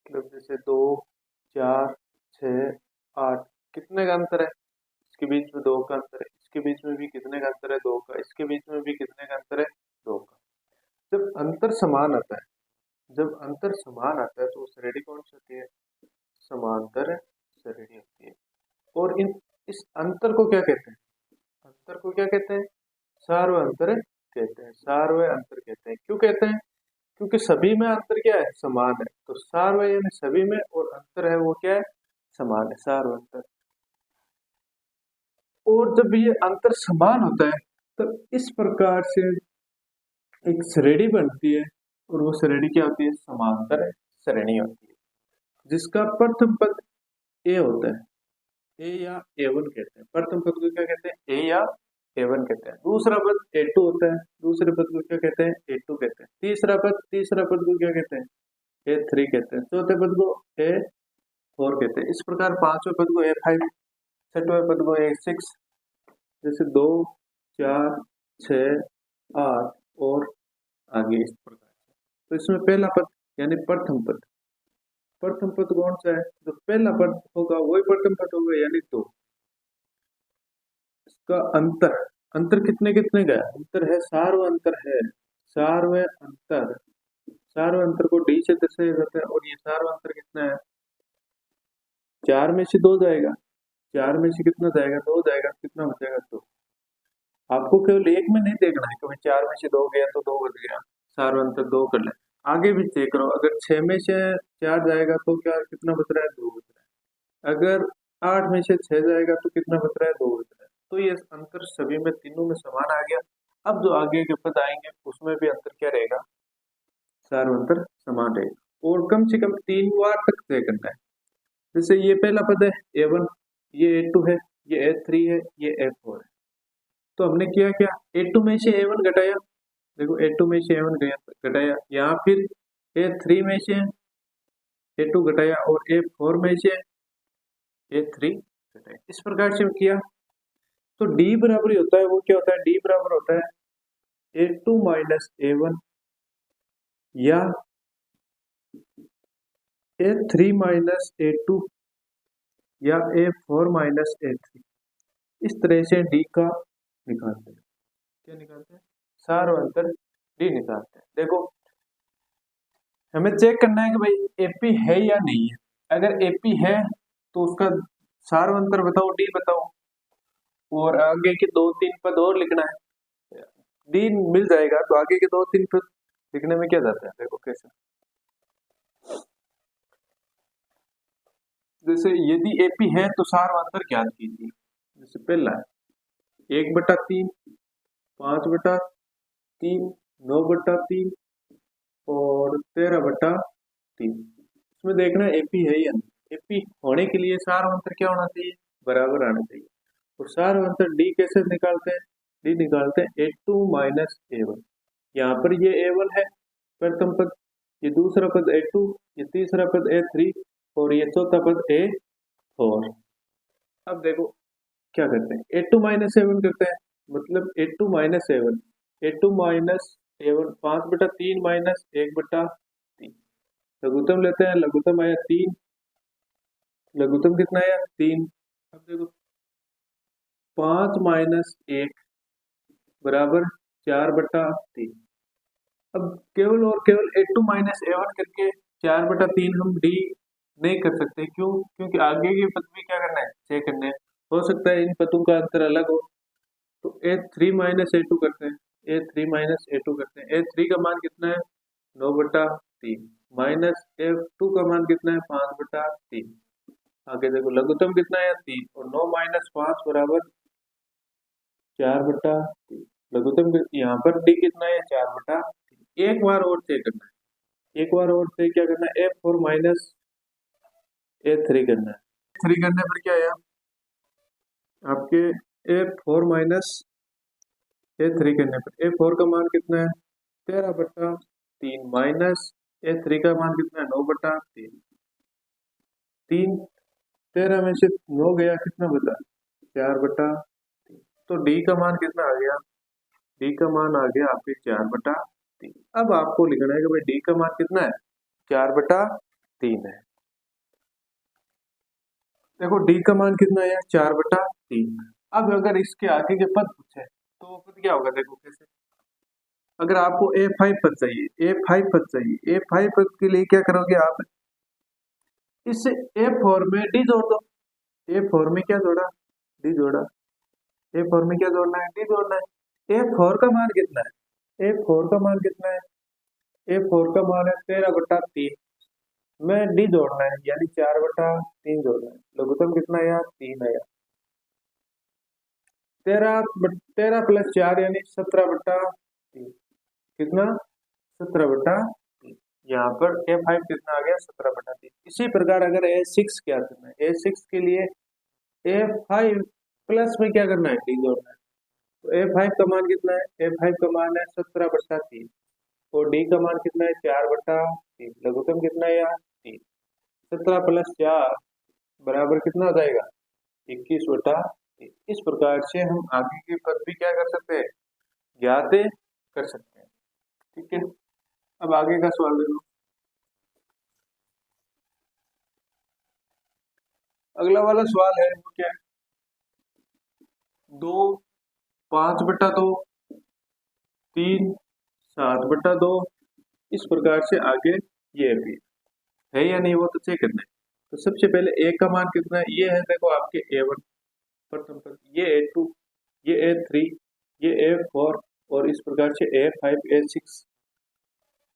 मतलब जैसे 2, 4, 6, 8 कितने का अंतर है? इसके बीच में 2 का अंतर है, इसके बीच में भी कितने का अंतर है? 2 का, इसके बीच में भी कितने का अंतर है? 2 का। जब अंतर समान आता है, जब अंतर समान आता है तो वो श्रेणी कौन सी होती है? समांतर श्रेणी होती है। और इस अंतर को क्या कहते हैं? अंतर को क्या कहते हैं? सार्वय अंतर कहते हैं। सार्वय अंतर कहते हैं। क्यों कहते हैं? क्योंकि सभी में अंतर क्या है? समान है। तो सार्वय यानी सभी में, और अंतर है वो क्या है? समान है, सार्वय अंतर। और जब ये अंतर समान होता है तब इस प्रकार से एक श्रेणी बनती है, और वो श्रेणी क्या होती है? समांतर श्रेणी होती है, जिसका प्रथम पद ए होता है। ए या ए1 कहते हैं। प्रथम पद को क्या कहते हैं? ए या ए1 कहते हैं। दूसरा पद ए2 होता है। दूसरे पद को क्या कहते हैं? ए2 कहते हैं। तीसरा पद को क्या कहते हैं? ए3 कहते हैं। चौथे पद को ए4 कहते हैं। इस प्रकार पांचवें पद को ए5, छठवें पद को ए6, जैसे 2, 4, 6, 8 और आगे इस प्रकार से। तो इसमें पहला पद यानी प्रथम पद, प्रथम पद कौन सा है? जो पहला पद होगा वही प्रथम पद होगा, यानी 2। इसका अंतर, अंतर कितने कितने का है? अंतर है, सार्वय अंतर है। सार्वय अंतर, सार्वय अंतर को डी से दर्शाया जाता है। और ये सार्वय अंतर कितना है? 4 में से 2 जाएगा। 4 में से कितना जाएगा? 2 जाएगा। कितना बचेगा? 2। आपको केवल एक में नहीं देखना है कि भाई 4 में से 2 गया तो 2 बच गया, सार्वय अंतर 2 कर ले। आगे भी चेक करो, अगर 6 में से 4 जाएगा तो क्या कितना बच रहा है? 2 बच रहा है। अगर 8 में से 6 जाएगा तो कितना बच रहा है? 2 बच रहा है। तो ये अंतर सभी में, तीनों में समान आ गया। अब जो आगे के पद आएंगे उसमें भी अंतर क्या रहेगा? सार्वय अंतर समान रहेगा। और कम से कम 3 बार तक तय करना है। जैसे ये पहला पद है ए1, ये ए2 है, ये ए3 है, ये ए4 है। तो हमने किया क्या? ए2 में से ए1 घटाया। देखो ए2 में से ए1 घटाया, यहाँ फिर ए3 में से ए2 घटाया, और ए4 में से ए3 घटाया। इस प्रकार से किया तो डी बराबर ही होता है। वो क्या होता है? डी बराबर होता है ए2 माइनस ए1 या ए3 माइनस ए2 या ए4 माइनस ए3। इस तरह से डी का निकालते हैं। क्या निकालते हैं? सार्वय अंतर डी निकालते हैं। देखो हमें चेक करना है कि भाई एपी है या नहीं है। अगर एपी है तो उसका सार्वय अंतर बताओ, डी बताओ। और आगे के 2-3 पद और लिखना है। डी मिल जाएगा तो आगे के 2-3 पद लिखने में क्या जाता है? देखो कैसे, जैसे यदि एपी है तो सार्वय अंतर ज्ञात कीजिए। जैसे पहला है 1/3, 5/3, 9/3 और 13/3। इसमें देखना एपी है या नहीं। एपी होने के लिए सार्वय अंतर क्या होना चाहिए? बराबर आना चाहिए। और सार्वय अंतर डी कैसे निकालते हैं? डी निकालते हैं ए2 माइनस ए1। यहाँ पर ये ए1 है प्रथम पद, ये दूसरा पद ए2, ये तीसरा पद ए3 और ये चौथा पद ए4। अब देखो क्या करते हैं? ए2 माइनस ए1 करते हैं, मतलब A2 minus A1. A2 minus A1 5/3 minus 1/3। लघुत्तम लेते हैं, लघुत्तम आया 3, लघुत्तम कितना आया? 3। अब देखो 5 माइनस 1 बराबर 4/3। अब केवल और केवल ए2 माइनस ए1 करके 4/3 हम डी नहीं कर सकते। क्यों? क्योंकि आगे के पद भी क्या करना है? चेक करना है। हो सकता है इन पदों का अंतर अलग हो। तो ए3 माइनस ए2 करते हैं, ए3 माइनस ए2 करते हैं। ए3 का मान कितना है? 9/3 माइनस ए2 का मान कितना है? 5/3। आगे देखो लघुत्तम कितना है? 3 और 9 माइनस 5 बराबर 4/3। लघुत्तम यहाँ पर डी कितना है? 4/3। एक बार और चेक करना है। एक बार और चेक क्या करना है? ए4 माइनस ए3 करना है। ए3 करने पर क्या आया आपके? ए4 माइनस ए3 करने पर ए4 का मान कितना है? 13/3 माइनस ए3 का मान कितना है? 9/3। 3 13 में से 9 गया, कितना बचा? 4/3। तो डी का मान कितना आ गया? डी का मान आ गया आपके 4/3। अब आपको लिखना है कि भाई डी का मान कितना है? 4/3। 3 है। देखो डी का मान कितना है, 4/3। अब अगर इसके आगे के पद पूछे तो पद क्या होगा, देखो कैसे। अगर आपको A5 पद चाहिए, A5 पद चाहिए, A5 पद के लिए क्या करोगे आप, इस A4 में डी जोड़ दो। A4 में क्या जोड़ा, डी जोड़ा। A4 में क्या जोड़ना है, डी जोड़ना है। A4 का मान कितना है, A4 का मान कितना है, A4 का मान है 13/3 में डी जोड़ना है, यानी 4/3 जोड़ना है। लघुत्तम कितना आया, 3 आया। 13 + 4 यानी 17/3, कितना, 17/3। यहाँ पर A5 कितना आ गया, 17/3। इसी प्रकार अगर A6 क्या करना है, A6 के लिए A5 प्लस में क्या करना है, डी जोड़ना है। तो A5 का मान कितना है, A5 का मान है 17/3 और डी का मान कितना है, 4/3। लघुत्तम कितना है, 3। 17 + 4 बराबर कितना हो जाएगा, 21/3। इस प्रकार से हम आगे के पद भी क्या कर सकते हैं, ज्ञात कर सकते हैं। ठीक है, अब आगे का सवाल देखो। अगला वाला सवाल है वो क्या है, 2 5/2, 3 7/2। इस प्रकार से आगे ये भी है या नहीं, वो तो चेक करना है। तो सबसे पहले ए का मान कितना है, ये है देखो आपके A1 प्रथम पद, ये A2, ये A3, ये A4 और इस प्रकार से A5 A6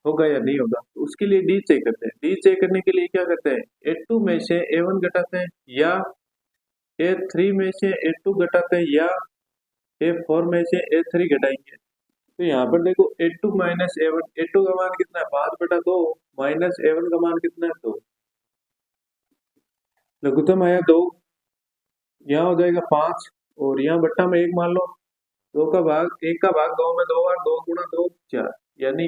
होगा या नहीं होगा। तो उसके लिए डी चेक करते हैं। डी चेक करने के लिए क्या करते हैं, A2 में से A1 घटाते हैं या A3 में से A2 घटाते हैं या A4 में से A3 घटाएंगे। तो यहाँ पर देखो A2 माइनस A1, A2 का मान कितना है, 5/2 माइनस A1 का मान कितना है, 2। लघुत्तम आया 2, यहाँ हो जाएगा 5 और यहाँ बट्टा में 1 मान लो। 2 का भाग 1 का भाग 2 में 2 बार, 2 × 2 4, यानी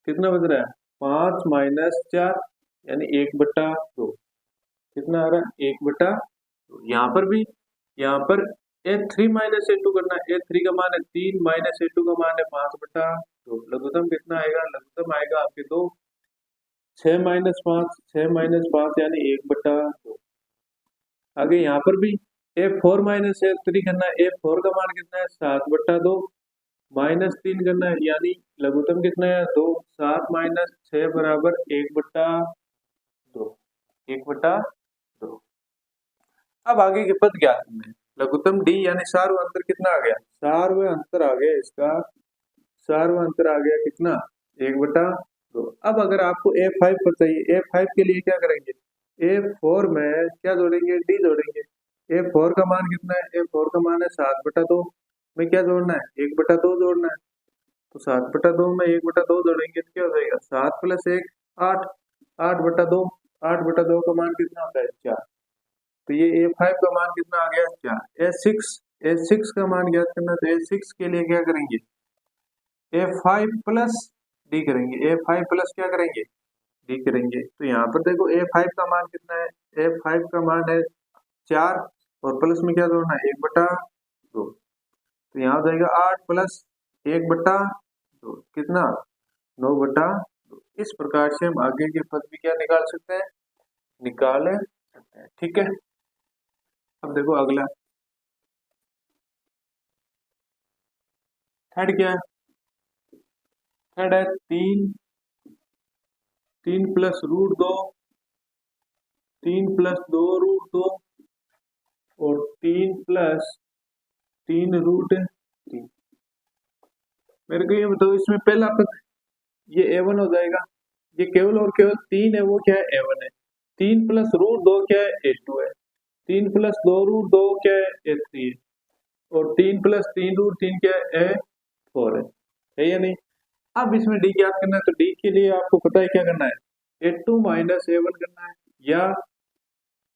कितना बच रहा है, 5 माइनस 4 यानी 1/2। कितना आ रहा है, 1/2। यहाँ पर भी, यहाँ पर A3 माइनस A2 करना है। A3 का मान है 3 माइनस A2 का मान है 5/2। लघुत्तम कितना आएगा, लघुत्तम आएगा आपके 2। 6 माइनस 5, 6 माइनस 5 यानी 1/2। आगे यहाँ पर भी A4 माइनस A3 करना है। A4 का मान कितना है, 7/2 माइनस 3 करना है, यानी लघुत्तम कितना है, 2। 7 माइनस 6 बराबर 1/2, 1/2। अब आगे के पद क्या करना है, लघुत्तम डी यानी सार्व अंतर कितना आ गया, सार्व अंतर आ गया इसका, सार्व अंतर आ गया कितना, 1/2। अब अगर आपको A5 पर चाहिए, A5 के लिए क्या करेंगे, A4 में क्या जोड़ेंगे, डी जोड़ेंगे। A4 का मान कितना है, A4 का मान है 7/2 में क्या जोड़ना है, 1/2 जोड़ना है। तो 7/2 में 1/2 जोड़ेंगे तो क्या हो जाएगा, 7 + 1 8, 8/2, 8/2 का मान कितना होता है, 4। तो ये A5 का मान कितना आ गया, 4। A6 का मान ज्ञात करना, तो A6 के लिए क्या करेंगे, A5 प्लस डी करेंगे। A5 प्लस क्या करेंगे, डी करेंगे। तो यहाँ पर देखो A5 का मान कितना है, A5 का मान है 4 और प्लस में क्या जोड़ना है, 1/2। तो यहाँ हो जाएगा 8 + 1/2 कितना, 9/2। इस प्रकार से हम आगे के पद भी क्या निकाल सकते हैं, निकाल सकते हैं। ठीक है, अब देखो अगला थर्ड क्या है, थर्ड है 3 + √2, 3 + 2 √2 और 3 + 3 √3। मेरे को ये बताओ, इसमें पहला पद ये A1 हो जाएगा, ये केवल और केवल 3 है, वो क्या है, A1 है। 3 + √2 क्या है, A2 है। 3 + 2 √2 क्या है, A3 है। और 3 + 3 √3 क्या है, A4 है या नहीं। अब इसमें डी ज्ञात करना है, तो डी के लिए आपको पता है क्या करना है, A2 माइनस A1 करना है या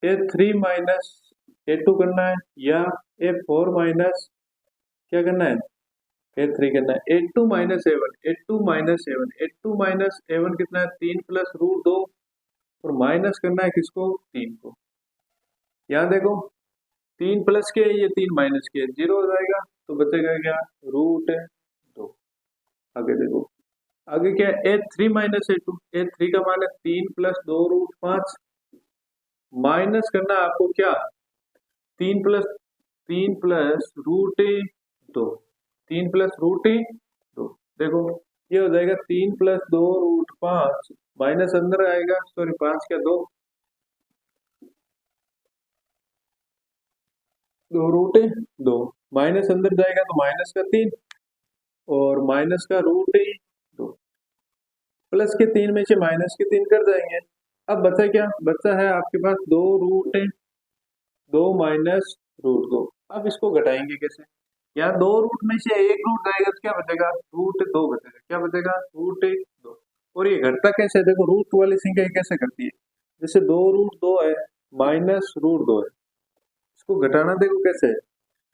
A3 माइनस A2 करना है या A4 माइनस क्या करना है, A3 करना है। A2 minus A1, A2 minus A1, A2 minus A1 कितना है, 3 + √2 और माइनस करना है किसको, 3 को। यहाँ देखो 3 प्लस के, ये 3 माइनस के, 0 हो जाएगा। तो बचेगा क्या, √2। आगे देखो आगे क्या है, A3 माइनस A2। A3 का मान है 3 + 2 √5। माइनस करना है आपको क्या, 3 + 3 + √2। 3 + √2। देखो ये हो जाएगा 3 + 2 √5 माइनस अंदर आएगा, सॉरी 5 क्या 2, 2 √2 माइनस अंदर जाएगा तो -3 और -√2 प्लस के 3 में से -3 कर जाएंगे। अब बचा क्या, बचा है आपके पास 2 -√2। अब इसको घटाएंगे कैसे, यहाँ 2 रूट में से एक रूट जाएगा तो क्या बचेगा, √2 बचेगा। क्या बचेगा, √2। और ये घटता कैसे है, देखो रूट वाली संख्या कैसे घटती है, जैसे 2 √2 है -√2 है, इसको घटाना देखो कैसे है।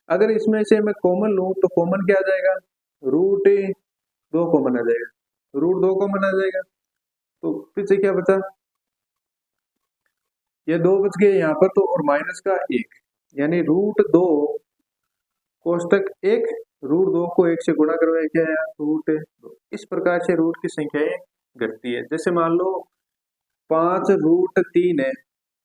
अगर इसमें से मैं कॉमन लूं तो कॉमन क्या आ जाएगा, √2 कॉमन आ जाएगा, √2 कॉमन आ जाएगा। तो पीछे क्या बचा, ये 2 बच गए यहाँ पर तो, और माइनस का 1, यानी √2 कोष्टक 1, √2 को 1 से गुणा करवाए क्या है, √2। इस प्रकार से रूट की संख्याएं घटती है। जैसे मान लो 5 √3 है,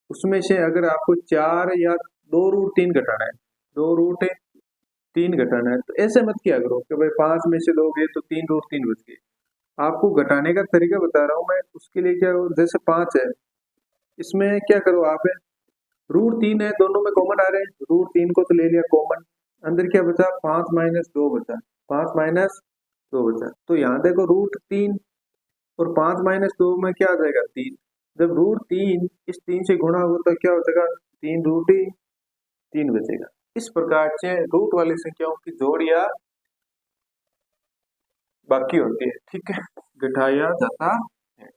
उसमें से अगर आपको 4 या 2 √3 घटाना है, 2 √3 घटाना है, तो ऐसे मत किया करो कि भाई 5 में से दोगे तो 3 √3 बच गए। आपको घटाने का तरीका बता रहा हूं मैं, उसके लिए क्या करो, जैसे 5 है, इसमें क्या करो आप, √3 है, दोनों में कॉमन आ रहे हैं, √3 को तो ले लिया कॉमन, अंदर क्या बचा, 5 - 2 बचा, 5 - 2 बचा। तो यहाँ देखो √3 और 5 - 2 में क्या आ जाएगा, 3। जब √3 इस 3 से गुणा होगा तो क्या हो जाएगा, 3 बचेगा। इस प्रकार से रूट वाली संख्याओं की जोड़ या बाकी होती है, ठीक है, घटाया जाता है।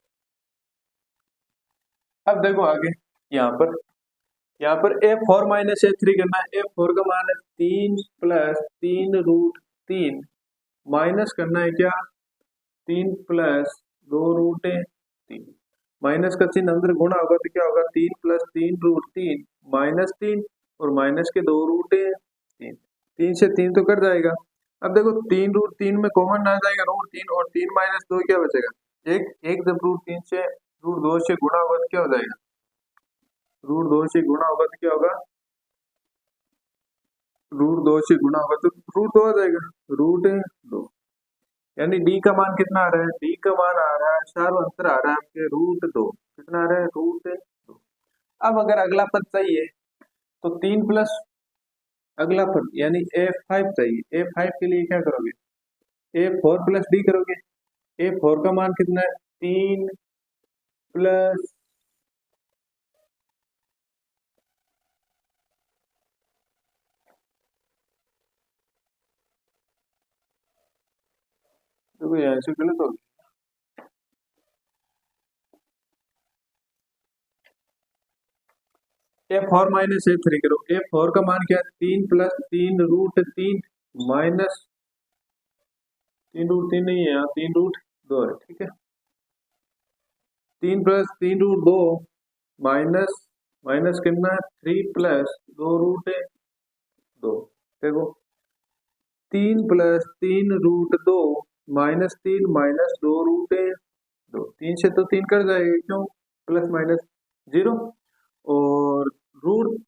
अब देखो आगे, यहाँ पर A4 - A3 करना है। A4 का मान है 3 + 3 √3 माइनस करना है क्या, 3 + 2 √3 माइनस का चिन्ह अंदर गुणा होगा तो क्या होगा, 3 + 3 √3 -3 और माइनस के 2 √3, 3 से 3 तो कट जाएगा। अब देखो 3 √3 में कॉमन आ जाएगा √3, और 3 - 2 क्या बचेगा, एक एक। जब √3 से √2 से गुणा होगा तो क्या हो जाएगा, √2 से गुणा होगा तो क्या होगा, √2 से गुणा होगा तो √2 आ जाएगा, √2। यानी डी का मान कितना आ रहा है, डी का मान आ रहा है, सारा अंतर आ रहा है आपके √2, कितना आ रहा है, √2। अब अगर अगला पद चाहिए तो 3 प्लस अगला पद यानी A5 चाहिए। A5 के लिए क्या करोगे, A4 + D करोगे। A4 का मान कितना है, 3 प्लस देखो यहाँ से गलत हो गया, A4 - A3 करो। A4 का मान क्या है, 3 + 3 √3 माइनस 3 √3 नहीं है यहाँ, 3 √2 है, ठीक है। 3 + 3 √2 माइनस माइनस कितना है, 3 + 2 √2। देखो 3 + 3 √2 -3 -2 √2। 3 से तो 3 कट जाएगा, क्यों, प्लस माइनस 0। और रूट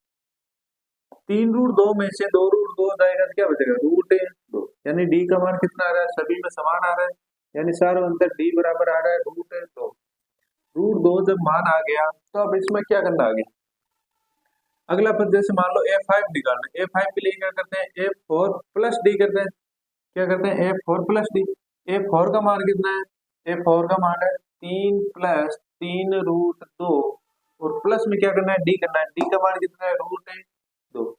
3 √2 में से 2 √2 जाएगा तो क्या बचेगा, √2। यानी डी का मान कितना आ रहा है, सभी में समान आ रहा है, यानी सारा अंतर डी बराबर आ रहा है √2। √2 जब मान आ गया तो अब इसमें क्या करना आगे, अगला पद जैसे मान लो A5 निकालना है। A5 के लिए क्या करते हैं, A4 + D करते हैं। क्या करते हैं, A4 + D। A4 का मान कितना है, A4 का मान है 3 + 3 √2 और प्लस में क्या करना है, D करना है। D का मान कितना है, √2।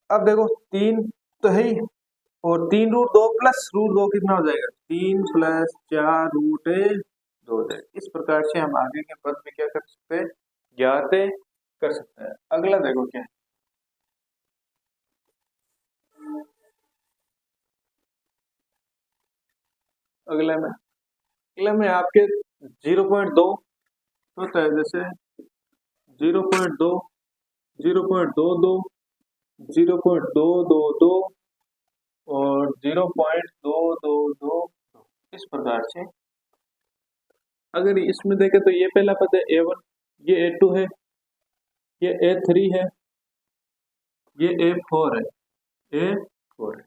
अब देखो 3 तो है ही, और 3 √2 + √2 कितना हो जाएगा, 3 + 4 √2 हो जाएगा। इस प्रकार से हम आगे के पद में क्या कर सकते हैं, ज्ञात कर सकते हैं। अगला देखो क्या है, अगला में आपके 0.2 होता है, जैसे 0.2 0.22 0.222 और 0.222 इस प्रकार से अगर इसमें देखें तो ये पहला पद है A1, ये A2 है, ये A3 है, ये A4 है, A4 है।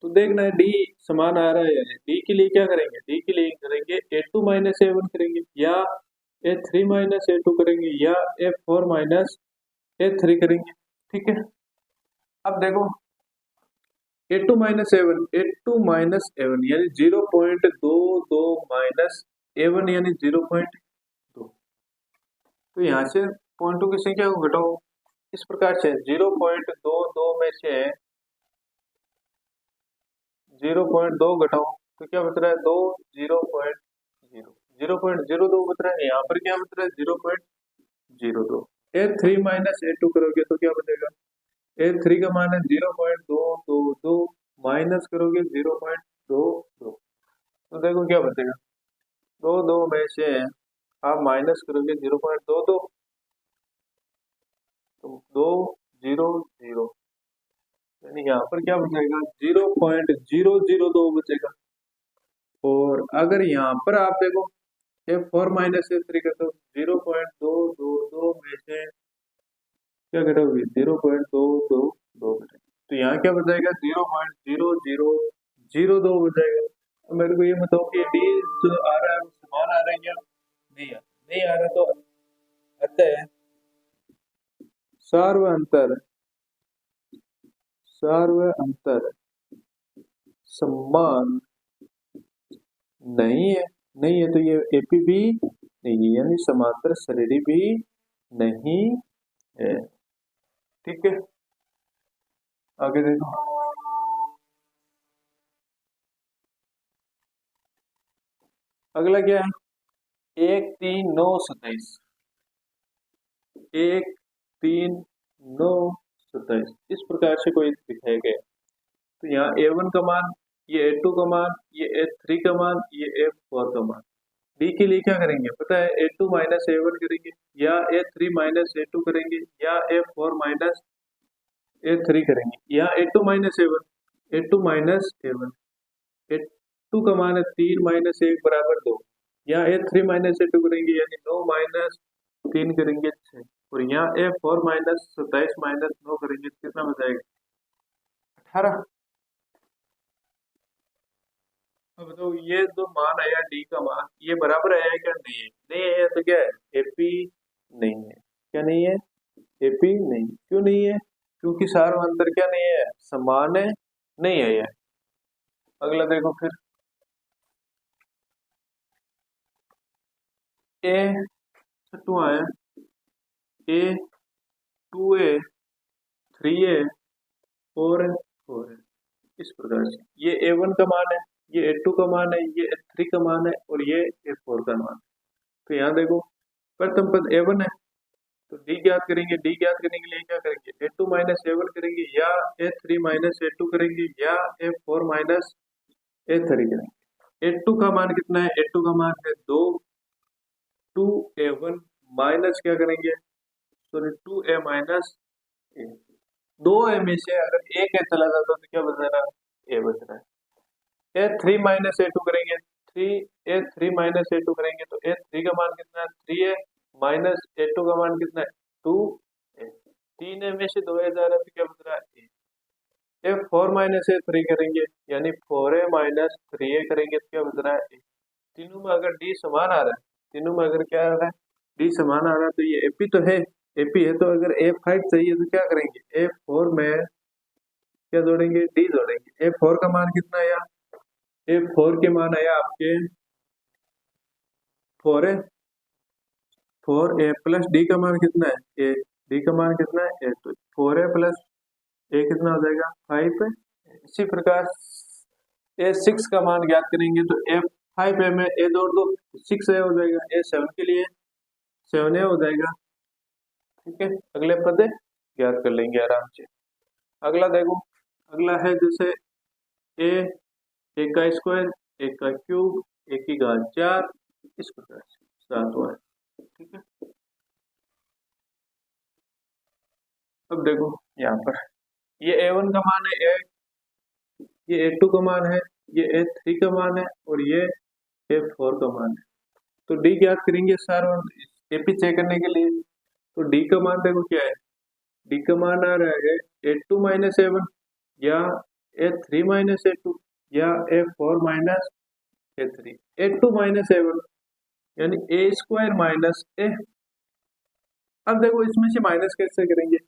तो देखना है डी समान आ रहा है, डी के लिए क्या करेंगे, डी के लिए करेंगे A2 माइनस A1 करेंगे, या A3 माइनस A2 करेंगे, या A4 माइनस A3 करेंगे। ठीक है, अब देखो A2 माइनस A1 यानी 0.22 माइनस A1 यानी 0.2। तो यहाँ से पॉइंट टू की संख्या को घटाओ इस प्रकार से 0.22 में से 0.2 घटाओ तो क्या बच रहा है 2, 0.02 बच रहा है। यहाँ पर क्या बच रहा है 0.02। A3 माइनस A2 करोगे तो क्या बचेगा, A3 का मान है 0.222 माइनस करोगे 0.22 तो देखो क्या बचेगा, 2 में से आप माइनस करोगे 0.22 तो 200 यानी यहाँ पर क्या बचेगा 0.002 बचेगा। और अगर यहाँ पर आप देखो A4 माइनस A3 का तो 0.222 में से क्या घटाओगे 0.222 घटाएगा तो यहाँ क्या बचेगा 0.0002 बचेगा। अब मेरे को ये बताओ कि डी जो आ रहा है वो समान आ रहा है क्या, नहीं आ रहा तो अतः सार्व अंतर समान नहीं है तो ये एपी भी नहीं है यानी समांतर श्रेणी भी नहीं है। ठीक है, आगे देखो अगला क्या है 1, 3, 9, 27, 1, 3, 9, 27 इस प्रकार से कोई दिखाया गया तो यहाँ A1 का मान, ये A2 का मान, ये A3 का मान, ये A4 का मान। डी के लिए क्या करेंगे पता है A2 माइनस A1 करेंगे, या A3 माइनस A2 करेंगे, या A4 माइनस A3 करेंगे, या A2 minus A1, A2 minus A1, A2 का मान है 3 माइनस 1 बराबर 2, या A3 माइनस A2 करेंगे यानी 9 माइनस 3 करेंगे 6, और यहाँ A4 माइनस 27 माइनस 9 करेंगे तो कितना बचाएगा 18। अब बताओ ये जो मान आया डी का मान ये बराबर आया है क्या, नहीं आया तो क्या है एपी नहीं है। क्या नहीं है, एपी नहीं। क्यों नहीं है, क्योंकि सार्वंतर क्या नहीं है, समान है, नहीं है। अगला देखो फिर ए टू आया, A2A 3A और 4 इस प्रकार से ये A1 का मान है, ये A2 का मान है, ये A3 का मान है और ये A4 का मान। तो यहाँ देखो प्रथम पद A1 है तो डी ज्ञात करेंगे, डी ज्ञात करने के लिए क्या करेंगे A2 माइनस A1 करेंगे, या A3 माइनस A2 करेंगे, या A4 माइनस A3 करेंगे। A2 का मान कितना है, A2 का मान है 2, 2A1 माइनस क्या करेंगे सॉरी 2A माइनस ए, 2A में से अगर एक ए चला जाता तो क्या बच रहा है ए बच रहा है। A3 माइनस A2 करेंगे, A3 माइनस A2 करेंगे तो A3 का मान कितना है 3A माइनस A2 का मान कितना है 2A, 3A में से 2A जा रहा है तो क्या बच रहा है ए। A4 माइनस A3 करेंगे यानी 4A माइनस 3A करेंगे तो क्या बच रहा है ए। तीनों में अगर डी समान आ रहा है, तीनों में अगर क्या आ रहा है डी समान आ रहा है तो ये एपी तो है, एपी है तो अगर A5 चाहिए तो क्या करेंगे A4 में क्या जोड़ेंगे डी जोड़ेंगे। A4 का मान कितना आया, A4 के मान आया आपके 4A, 4A प्लस डी का मान कितना है ए, डी का मान कितना है ए, तो 4A प्लस ए कितना हो जाएगा 5। इसी प्रकार A6 का मान ज्ञात करेंगे तो A5 में ए जोड़ दो 6A हो जाएगा, A7 के लिए 7A हो जाएगा। ठीक है, अगले पद ज्ञात कर लेंगे आराम से। अगला देखो, अगला है जैसे ए, एक का स्क्वायर, एक का क्यूब, एक की घात 4 इस प्रकार से 7 है। ठीक है, अब देखो यहाँ पर ये A1 का मान है 1, ये A2 का मान है, ये A3 का मान है और ये A4 का मान है। तो D ज्ञात करेंगे सर AP चेक करने के लिए। तो D का मान देखो क्या है, D का मान आ रहा है A2 माइनस A1 या A3 माइनस A2 या A4 minus A3। A2 minus A1 यानी A स्क्वायर माइनस A। अब देखो इसमें से माइनस कैसे करेंगे,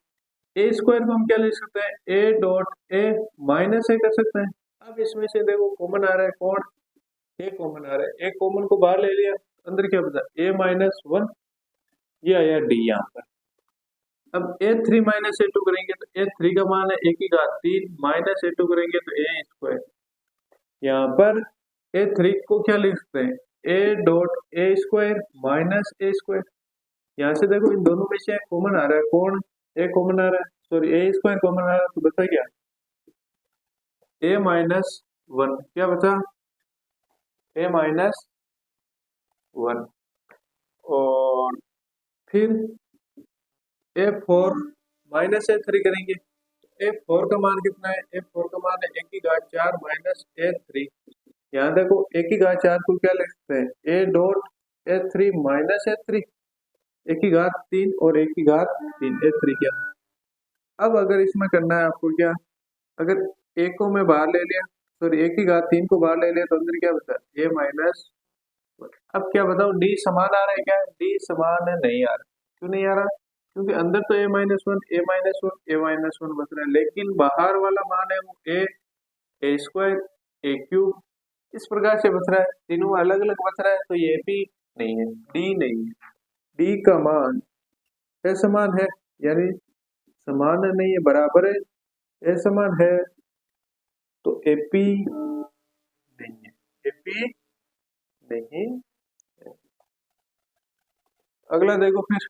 ए स्क्वायर को हम क्या लिख सकते हैं, ए डॉट ए माइनस ए कर सकते हैं। अब इसमें से देखो कॉमन आ रहा है कौन, ए कॉमन आ रहा है, ए कॉमन को बाहर ले लिया, अंदर क्या बचा A-1, ये आया डी यहाँ पर। अब A3 माइनस A2 करेंगे तो A3 का मान है A3 माइनस A2 करेंगे तो ए स्क्वायर। यहाँ पर A3 को क्या लिख सकते हैं, ए dot A square minus A square. यहाँ से देखो इन दोनों में से कॉमन आ रहा है कौन, ए कॉमन आ रहा है, सॉरी ए स्क्वायर कॉमन आ रहा है, तो बता क्या A-1 क्या बचा, A-1 और फिर A4 माइनस A3 करेंगे। A4 का मान कितना है, A4 का मान है 1/4 माइनस A3। यहाँ देखो 1/4 को क्या लिख सकते हैं, A dot A3 minus A3, 1/3 और 1/3 A3 क्या। अब अगर इसमें करना है आपको क्या, अगर A को मैं बाहर ले लिया, सॉरी 1/3 को बाहर ले लिया तो अंदर क्या बचा A-1। अब क्या बताओ डी समान आ रहा है क्या, डी समान नहीं आ रहा, क्यों नहीं आ रहा, क्योंकि अंदर तो A-1 A-1 बच रहा है, लेकिन बाहर वाला मान है वो ए स्क्वायर ए क्यूब इस प्रकार से बच रहा है, तीनों अलग अलग बच रहा है, तो ये भी नहीं है, डी नहीं है। डी का मान असमान है, यानी समान नहीं है, बराबर है, असमान है, तो एपी नहीं है, एपी नहीं है। अगला देखो फिर